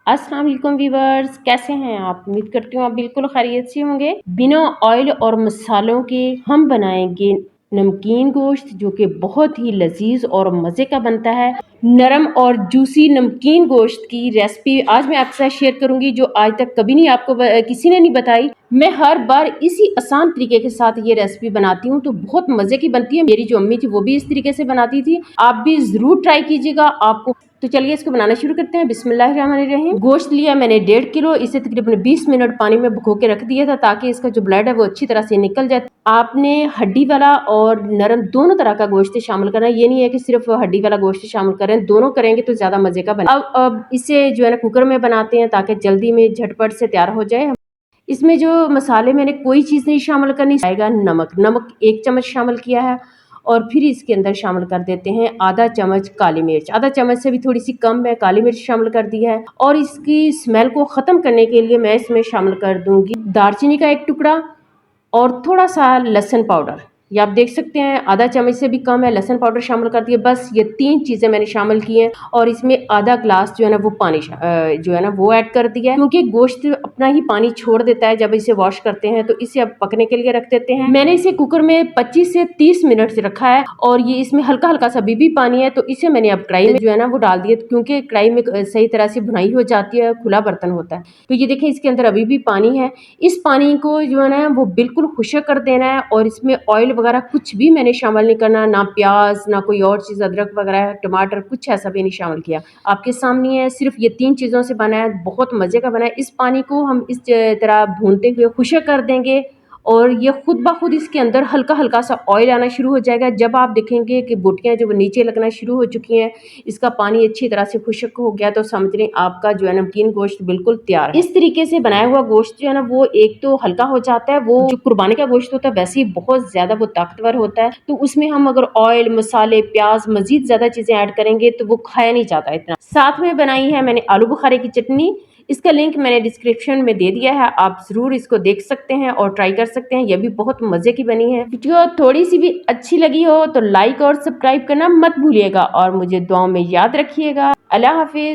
अस्सलाम वालेकुम व्यूवर्स, कैसे हैं आप। उम्मीद करती हूँ आप बिल्कुल खैरियत से होंगे। बिना ऑयल और मसालों के हम बनाएंगे नमकीन गोश्त, जो कि बहुत ही लजीज और मज़े का बनता है। नरम और जूसी नमकीन गोश्त की रेसिपी आज मैं आपके साथ शेयर करूंगी, जो आज तक कभी नहीं आपको किसी ने नहीं बताई। मैं हर बार इसी आसान तरीके के साथ ये रेसिपी बनाती हूँ, तो बहुत मज़े की बनती है। मेरी जो अम्मी थी वो भी इस तरीके से बनाती थी, आप भी ज़रूर ट्राई कीजिएगा। आपको तो चलिए इसको बनाना शुरू करते हैं। बिस्मिल्लाहिर्रहमानिर्रहीम। गोश्त लिया मैंने 1.5 किलो। इसे तकरीबन 20 मिनट पानी में भिगो के रख दिया था, ताकि इसका जो ब्लड है वो अच्छी तरह से निकल जाए। आपने हड्डी वाला और नरम दोनों तरह का गोश्त शामिल करना है। ये नहीं है कि सिर्फ हड्डी वाला गोश्त शामिल करें, दोनों करेंगे तो ज्यादा मजे का बने। अब इसे जो है ना कुकर में बनाते हैं, ताकि जल्दी में झटपट से तैयार हो जाए। इसमें जो मसाले मैंने कोई चीज़ नहीं शामिल करनी आएगा। नमक 1 चम्मच शामिल किया है, और फिर इसके अंदर शामिल कर देते हैं आधा चम्मच काली मिर्च। आधा चम्मच से भी थोड़ी सी कम है, काली मिर्च शामिल कर दी है। और इसकी स्मेल को ख़त्म करने के लिए मैं इसमें शामिल कर दूंगी दालचीनी का 1 टुकड़ा और थोड़ा सा लहसुन पाउडर। ये आप देख सकते हैं आधा चम्मच से भी कम है। लहसुन पाउडर शामिल कर दिया। बस ये 3 चीज़ें मैंने शामिल की हैं, और इसमें आधा ग्लास जो है ना वो पानी जो है ना वो ऐड कर दिया है, क्योंकि गोश्त अपना ही पानी छोड़ देता है जब इसे वॉश करते हैं। तो इसे अब पकने के लिए रख देते हैं। मैंने इसे कुकर में 25 से 30 मिनट से रखा है, और ये इसमें हल्का हल्का सा भी पानी है। तो इसे मैंने अब कढ़ाई में जो है ना वो डाल दिया, क्योंकि कढ़ाई में सही तरह से भुनाई हो जाती है, खुला बर्तन होता है। तो ये देखें इसके अंदर अभी भी पानी है। इस पानी को जो है ना वो बिल्कुल खुश्क कर देना है, और इसमें ऑयल वगैरह कुछ भी मैंने शामिल नहीं करना, ना प्याज ना कोई और चीज़, अदरक वगैरह टमाटर कुछ ऐसा भी नहीं शामिल किया। आपके सामने है, सिर्फ ये 3 चीज़ों से बना है, बहुत मज़े का बना है। इस पानी को हम इस तरह भूनते हुए खुश्क कर देंगे, और ये खुद ब खुद इसके अंदर हल्का हल्का सा ऑयल आना शुरू हो जाएगा। जब आप देखेंगे कि बोटियाँ जो वो नीचे लगना शुरू हो चुकी हैं, इसका पानी अच्छी तरह से खुश्क हो गया, तो समझ लें आपका जो है नमकीन गोश्त बिल्कुल तैयार है। इस तरीके से बनाया हुआ गोश्त जो है ना वो एक तो हल्का हो जाता है। वो जो कुर्बानी का गोश्त होता है वैसे ही बहुत ज्यादा वो ताकतवर होता है, तो उसमें हम अगर ऑयल मसाले प्याज मजीद ज्यादा चीजें ऐड करेंगे तो वो खाया नहीं जाता इतना। साथ में बनाई है मैंने आलू बुखारे की चटनी। इसका लिंक मैंने डिस्क्रिप्शन में दे दिया है, आप ज़रूर इसको देख सकते हैं और ट्राई कर सकते हैं। यह भी बहुत मज़े की बनी है। वीडियो थोड़ी सी भी अच्छी लगी हो तो लाइक और सब्सक्राइब करना मत भूलिएगा, और मुझे दुआओं में याद रखिएगा। अल्लाह हाफिज।